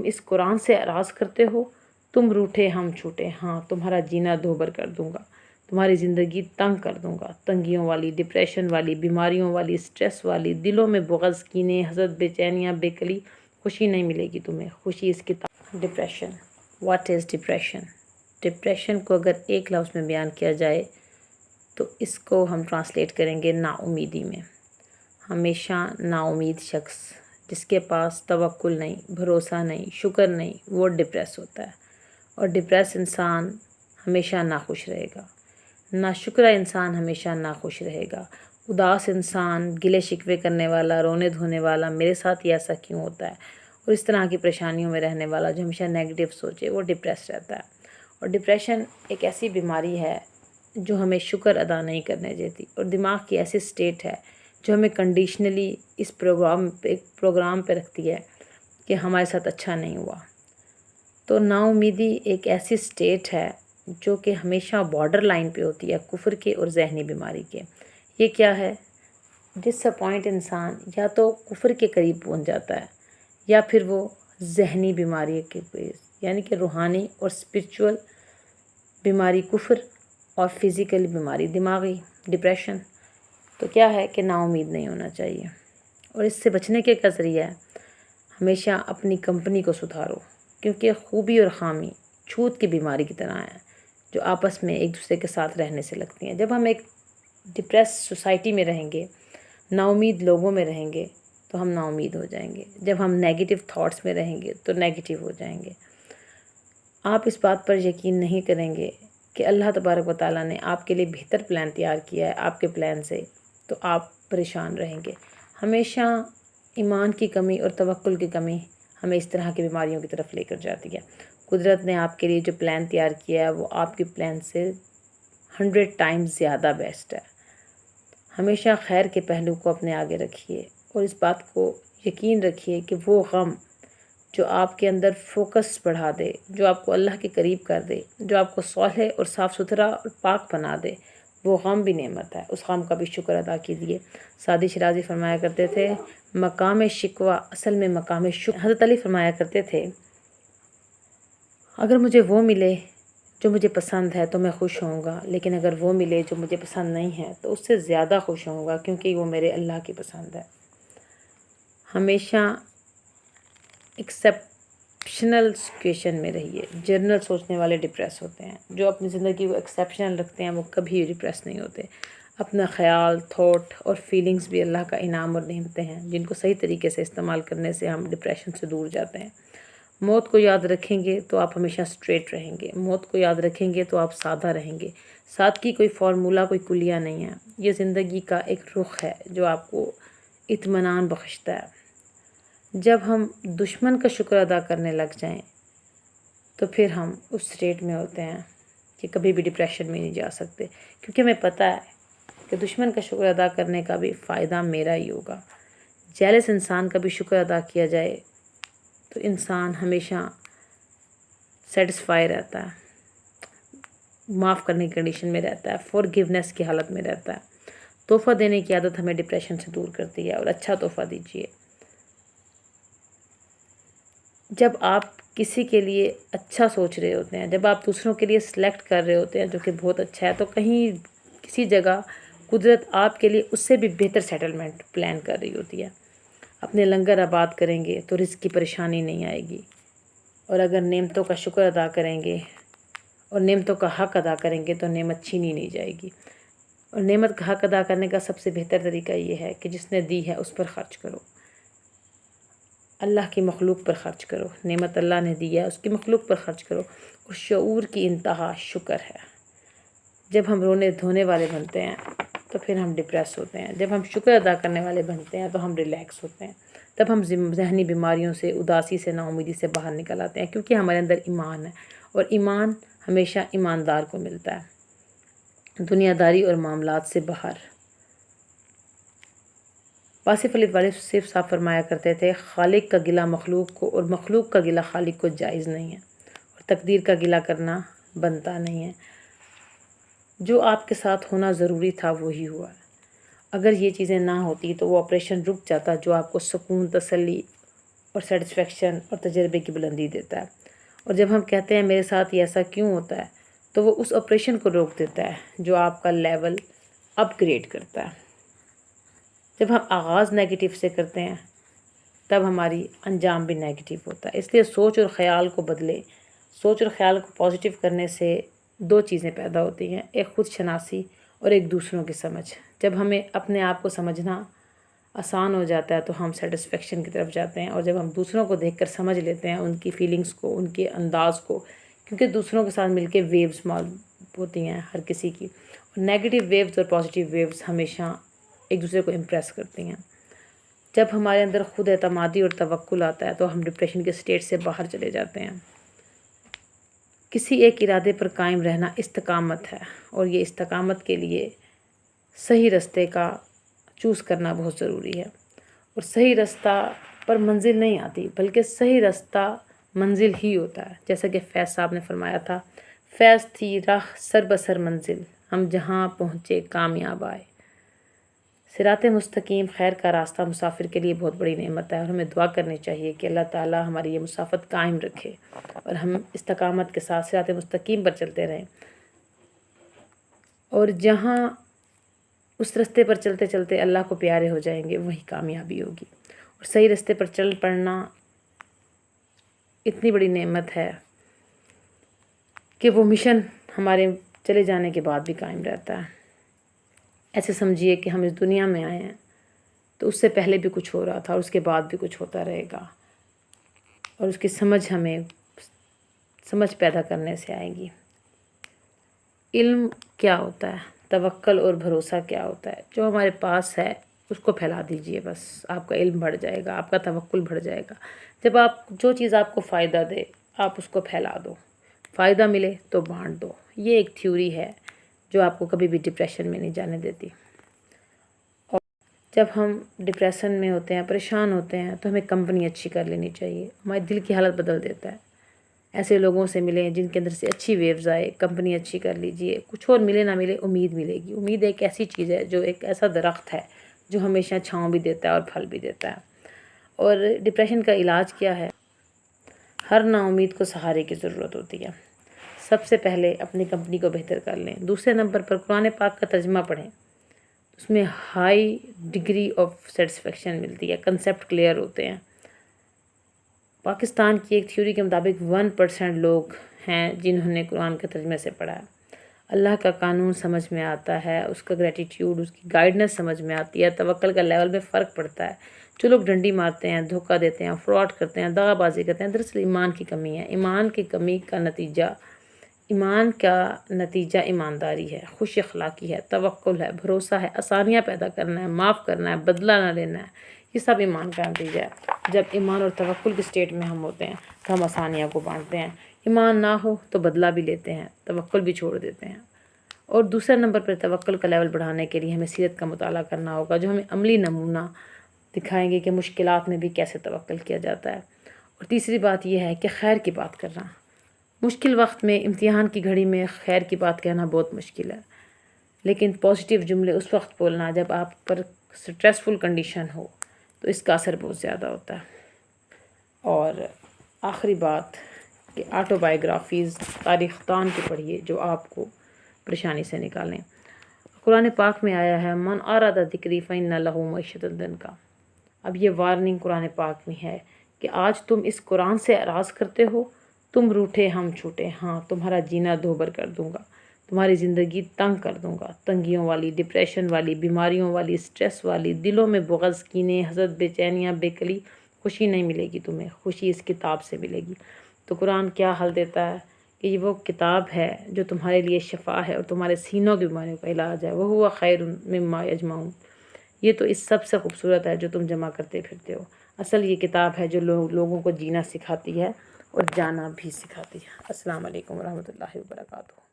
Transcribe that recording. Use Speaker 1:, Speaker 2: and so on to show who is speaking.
Speaker 1: اس قرآن سے اعراض کرتے ہو؟ تم روٹھے ہم چھوٹے، ہاں تمہارا جینا دوبر کر دوں گا، تمہاری زندگی تنگ کر دوں گا، تنگیوں والی، ڈپریشن والی، بیماریوں والی، سٹریس والی، دلوں میں بغض، کینے، حسد، بے چینیاں، بے کلی، خوشی نہیں ملے گی تمہیں، خوشی اس کتاب۔ Depression, what is depression? Depression کو اگر ایک لفظ میں بیان کیا جائے تو اس کو ہم ٹرانسلیٹ کریں گے نا امیدی میں۔ ہمیشہ نا امید شخص جس کے پاس توکل نہیں، بھروسہ نہیں، شکر نہیں، وہ ڈپریس ہوتا ہے، اور ڈپریس انسان ہمیشہ ناخوش رہے گا۔ ناشکرہ انسان ہمیشہ ناخوش رہے گا۔ اداس انسان، گلے شکوے کرنے والا، رونے دھونے والا، میرے ساتھ ہی ایسا کیوں ہوتا ہے، اور اس طرح کی پریشانیوں میں رہنے والا جو ہمیشہ نیگیٹو سوچے، وہ ڈپریس رہتا ہے۔ اور ڈپریشن ایک ایسی بیماری ہے جو ہمیں شکر ادا نہیں کرنے دیتی، اور دماغ کی ایسی سٹیٹ ہے جو ہمیں کنڈیشنلی اس پروگرام پہ رکھتی ہے کہ ہمارے ساتھ اچھا نہیں ہوا۔ تو نا امیدی ایک ایسی سٹیٹ ہے جو کہ ہمیشہ بارڈر لائن پہ ہوتی ہے کفر کے اور ذہنی بیماری کے۔ یہ کیا ہے؟ ڈس اپوائنٹ انسان یا تو کفر کے قریب پہنچ جاتا ہے، یا پھر وہ ذہنی بیماری کے یعنی کہ روحانی اور اسپرچول بیماری کفر، اور فزیکل بیماری دماغی ڈپریشن۔ تو کیا ہے کہ نا امید نہیں ہونا چاہیے، اور اس سے بچنے کے کیا ذریعہ ہے؟ ہمیشہ اپنی کمپنی کو سدھارو، کیونکہ خوبی اور خامی چھوت کی بیماری کی طرح ہیں جو آپس میں ایک دوسرے کے ساتھ رہنے سے لگتی ہیں۔ جب ہم ایک ڈپریس سوسائٹی میں رہیں گے، نا امید لوگوں میں رہیں گے، تو ہم نا امید ہو جائیں گے۔ جب ہم نیگیٹو تھاٹس میں رہیں گے تو نیگیٹو ہو جائیں گے۔ آپ اس بات پر یقین نہیں کریں گے کہ اللہ تبارک و تعالیٰ نے آپ کے لیے بہتر پلان تیار کیا ہے آپ کے پلان سے، تو آپ پریشان رہیں گے۔ ہمیشہ ایمان کی کمی اور توکل کی کمی ہمیں اس طرح کی بیماریوں کی طرف لے کر جاتی ہے۔ قدرت نے آپ کے لیے جو پلان تیار کیا ہے وہ آپ کے پلان سے 100 ٹائمز زیادہ بیسٹ ہے۔ ہمیشہ خیر کے پہلو کو اپنے آگے رکھیے، اور اس بات کو یقین رکھیے کہ وہ غم جو آپ کے اندر فوکس بڑھا دے، جو آپ کو اللہ کے قریب کر دے، جو آپ کو صالح اور صاف ستھرا اور پاک بنا دے، وہ غم بھی نعمت ہے۔ اس غم کا بھی شکر ادا کیجیے۔ سعدی شیرازی فرمایا کرتے تھے مقام شکوہ اصل میں مقام شکر۔ حضرت علی فرمایا کرتے تھے اگر مجھے وہ ملے جو مجھے پسند ہے تو میں خوش ہوں گا، لیکن اگر وہ ملے جو مجھے پسند نہیں ہے تو اس سے زیادہ خوش ہوں گا، کیونکہ وہ میرے اللہ کی پسند ہے۔ ہمیشہ ایکسیپشنل سچویشن میں رہیے۔ جنرل سوچنے والے ڈپریس ہوتے ہیں، جو اپنی زندگی کو ایکسیپشنل رکھتے ہیں وہ کبھی ڈپریس نہیں ہوتے۔ اپنا خیال، تھاٹ اور فیلنگز بھی اللہ کا انعام اور نعمتیں ہیں جن کو صحیح طریقے سے استعمال کرنے سے ہم ڈپریشن سے دور جاتے ہیں۔ موت کو یاد رکھیں گے تو آپ ہمیشہ اسٹریٹ رہیں گے، موت کو یاد رکھیں گے تو آپ سادہ رہیں گے۔ سادگی کوئی فارمولہ، کوئی کلیہ نہیں ہے، یہ زندگی کا ایک رخ ہے جو آپ کو اطمینان بخشتا ہے۔ جب ہم دشمن کا شکر ادا کرنے لگ جائیں تو پھر ہم اس اسٹیٹ میں ہوتے ہیں کہ کبھی بھی ڈپریشن میں نہیں جا سکتے، کیونکہ ہمیں پتہ ہے کہ دشمن کا شکر ادا کرنے کا بھی فائدہ میرا ہی ہوگا۔ جیلس انسان کا بھی شکر ادا کیا جائے تو انسان ہمیشہ سیٹسفائی رہتا ہے، معاف کرنے کی کنڈیشن میں رہتا ہے، فورگیونیس کی حالت میں رہتا ہے۔ تحفہ دینے کی عادت ہمیں ڈپریشن سے دور کرتی ہے، اور اچھا تحفہ دیجیے۔ جب آپ کسی کے لیے اچھا سوچ رہے ہوتے ہیں، جب آپ دوسروں کے لیے سلیکٹ کر رہے ہوتے ہیں جو کہ بہت اچھا ہے، تو کہیں کسی جگہ قدرت آپ کے لیے اس سے بھی بہتر سیٹلمنٹ پلان کر رہی ہوتی ہے۔ اپنے لنگر آباد کریں گے تو رزق کی پریشانی نہیں آئے گی، اور اگر نعمتوں کا شکر ادا کریں گے اور نعمتوں کا حق ادا کریں گے تو نعمت چھینی نہیں جائے گی۔ اور نعمت کا حق ادا کرنے کا سب سے بہتر طریقہ یہ ہے کہ جس نے دی ہے اس پر خرچ کرو، اللہ کی مخلوق پر خرچ کرو۔ نعمت اللہ نے دی ہے، اس کی مخلوق پر خرچ کرو، اور شعور کی انتہا شکر ہے۔ جب ہم رونے دھونے والے بنتے ہیں تو پھر ہم ڈپریس ہوتے ہیں، جب ہم شکر ادا کرنے والے بنتے ہیں تو ہم ریلیکس ہوتے ہیں، تب ہم ذہنی بیماریوں سے، اداسی سے، نا امیدی سے باہر نکل آتے ہیں، کیونکہ ہمارے اندر ایمان ہے، اور ایمان ہمیشہ ایماندار کو ملتا ہے، دنیا داری اور معاملات سے باہر۔ واصف علی صرف صاحب فرمایا کرتے تھے خالق کا گلہ مخلوق کو اور مخلوق کا گلہ خالق کو جائز نہیں ہے، اور تقدیر کا گلہ کرنا بنتا نہیں ہے۔ جو آپ کے ساتھ ہونا ضروری تھا وہی ہوا ہے۔ اگر یہ چیزیں نہ ہوتی تو وہ آپریشن رک جاتا جو آپ کو سکون، تسلی اور سیٹسفیکشن اور تجربے کی بلندی دیتا ہے۔ اور جب ہم کہتے ہیں میرے ساتھ یہ ایسا کیوں ہوتا ہے، تو وہ اس آپریشن کو روک دیتا ہے جو آپ کا لیول اپ گریڈ کرتا ہے۔ جب ہم آغاز نیگیٹو سے کرتے ہیں تب ہماری انجام بھی نیگیٹو ہوتا ہے۔ اس لیے سوچ اور خیال کو بدلیں۔ سوچ اور خیال کو پازیٹیو کرنے سے دو چیزیں پیدا ہوتی ہیں، ایک خود شناسی اور ایک دوسروں کی سمجھ۔ جب ہمیں اپنے آپ کو سمجھنا آسان ہو جاتا ہے تو ہم سیٹسفیکشن کی طرف جاتے ہیں، اور جب ہم دوسروں کو دیکھ کر سمجھ لیتے ہیں ان کی فیلنگز کو، ان کے انداز کو، کیونکہ دوسروں کے ساتھ مل کے ویوز معلوم ہوتی ہیں ہر کسی کی، اور نیگیٹو ویوز اور پازیٹیو ویوز ہمیشہ ایک دوسرے کو امپریس کرتی ہیں۔ جب ہمارے اندر خود اعتمادی اور توکل آتا ہے تو ہم ڈپریشن کے سٹیٹ سے باہر چلے جاتے ہیں۔ کسی ایک ارادے پر قائم رہنا استقامت ہے، اور یہ استقامت کے لیے صحیح راستے کا چوز کرنا بہت ضروری ہے۔ اور صحیح راستہ پر منزل نہیں آتی، بلکہ صحیح راستہ منزل ہی ہوتا ہے۔ جیسا کہ فیض صاحب نے فرمایا تھا، فیض تھی راہ سر بسر منزل، ہم جہاں پہنچے کامیاب آئے۔ صراط مستقیم خیر کا راستہ مسافر کے لیے بہت بڑی نعمت ہے، اور ہمیں دعا کرنی چاہیے کہ اللہ تعالی ہماری یہ مسافت قائم رکھے اور ہم استقامت کے ساتھ صراط مستقیم پر چلتے رہیں، اور جہاں اس راستے پر چلتے چلتے اللہ کو پیارے ہو جائیں گے وہی کامیابی ہوگی۔ اور صحیح راستے پر چل پڑنا اتنی بڑی نعمت ہے کہ وہ مشن ہمارے چلے جانے کے بعد بھی قائم رہتا ہے۔ ایسے سمجھیے کہ ہم اس دنیا میں آئے ہیں تو اس سے پہلے بھی کچھ ہو رہا تھا اور اس کے بعد بھی کچھ ہوتا رہے گا، اور اس کی سمجھ پیدا کرنے سے آئے گی۔ علم کیا ہوتا ہے، توکل اور بھروسہ کیا ہوتا ہے؟ جو ہمارے پاس ہے اس کو پھیلا دیجئے، بس آپ کا علم بڑھ جائے گا، آپ کا توکل بڑھ جائے گا۔ جب جو چیز آپ کو فائدہ دے آپ اس کو پھیلا دو، فائدہ ملے تو بانٹ دو۔ یہ ایک تھیوری ہے جو آپ کو کبھی بھی ڈپریشن میں نہیں جانے دیتی۔ اور جب ہم ڈپریشن میں ہوتے ہیں، پریشان ہوتے ہیں، تو ہمیں کمپنی اچھی کر لینی چاہیے، ہمارے دل کی حالت بدل دیتا ہے۔ ایسے لوگوں سے ملیں جن کے اندر سے اچھی ویوز آئے، کمپنی اچھی کر لیجئے۔ کچھ اور ملے نہ ملے، امید ملے گی۔ امید ایک ایسی چیز ہے جو ایک ایسا درخت ہے جو ہمیشہ چھاؤں بھی دیتا ہے اور پھل بھی دیتا ہے۔ اور ڈپریشن کا علاج کیا ہے؟ ہر نا امید کو سہارے کی ضرورت ہوتی ہے۔ سب سے پہلے اپنی کمپنی کو بہتر کر لیں۔ دوسرے نمبر پر قرآن پاک کا ترجمہ پڑھیں، اس میں ہائی ڈگری آف سیٹسفیکشن ملتی ہے، کنسیپٹ کلیئر ہوتے ہیں۔ پاکستان کی ایک تھیوری کے مطابق 1% لوگ ہیں جنہوں نے قرآن کے ترجمے سے پڑھا ہے۔ اللہ کا قانون سمجھ میں آتا ہے، اس کا گریٹیٹیوڈ، اس کی گائیڈنس سمجھ میں آتی ہے، توکل کا لیول میں فرق پڑتا ہے۔ جو لوگ ڈنڈی مارتے ہیں، دھوکہ دیتے ہیں، فراڈ کرتے ہیں، دغا بازی کرتے ہیں، دراصل ایمان کی کمی ہے۔ ایمان کی کمی کا نتیجہ ایمانداری ہے، خوش اخلاقی ہے، توکل ہے، بھروسہ ہے، آسانیاں پیدا کرنا ہے، معاف کرنا ہے، بدلہ نہ لینا ہے۔ یہ سب ایمان کا نتیجہ ہے۔ جب ایمان اور توکل کے سٹیٹ میں ہم ہوتے ہیں تو ہم آسانیاں کو بانٹتے ہیں۔ ایمان نہ ہو تو بدلہ بھی لیتے ہیں، توکل بھی چھوڑ دیتے ہیں۔ اور دوسرے نمبر پر توکل کا لیول بڑھانے کے لیے ہمیں سیرت کا مطالعہ کرنا ہوگا، جو ہمیں عملی نمونہ دکھائیں گے کہ مشکلات میں بھی کیسے توکل کیا جاتا ہے۔ اور تیسری بات یہ ہے کہ خیر کی بات کرنا۔ مشکل وقت میں، امتحان کی گھڑی میں خیر کی بات کہنا بہت مشکل ہے، لیکن پازیٹیو جملے اس وقت بولنا جب آپ پر سٹریسفل کنڈیشن ہو تو اس کا اثر بہت زیادہ ہوتا ہے۔ اور آخری بات کہ آٹو بایوگرافیز تاریخ دان کی پڑھیے جو آپ کو پریشانی سے نکالیں۔ قرآن پاک میں آیا ہے من اراد ذکری فإن لہ معیشۃ ضنکا۔ اب یہ وارننگ قرآن پاک میں ہے کہ آج تم اس قرآن سے اعراض کرتے ہو، تم روٹھے ہم چھوٹے، ہاں تمہارا جینا دوبر کر دوں گا، تمہاری زندگی تنگ کر دوں گا، تنگیوں والی، ڈپریشن والی، بیماریوں والی، سٹریس والی، دلوں میں بغض، کینے، حسد، بے چینیاں، بے کلی، خوشی نہیں ملے گی تمہیں، خوشی اس کتاب سے ملے گی۔ تو قرآن کیا حل دیتا ہے کہ یہ وہ کتاب ہے جو تمہارے لیے شفا ہے اور تمہارے سینوں کی بیماریوں کا علاج ہے۔ وَهُوَ خَيْرٌ مِّمَّا يَجْمَعُونَ۔ یہ تو اس سب سے خوبصورت ہے جو تم جمع کرتے پھرتے ہو۔ اصل یہ کتاب ہے جو لوگوں کو جینا سکھاتی ہے اور جانا بھی سکھاتی ہے۔ السلام علیکم ورحمۃ اللہ وبرکاتہ۔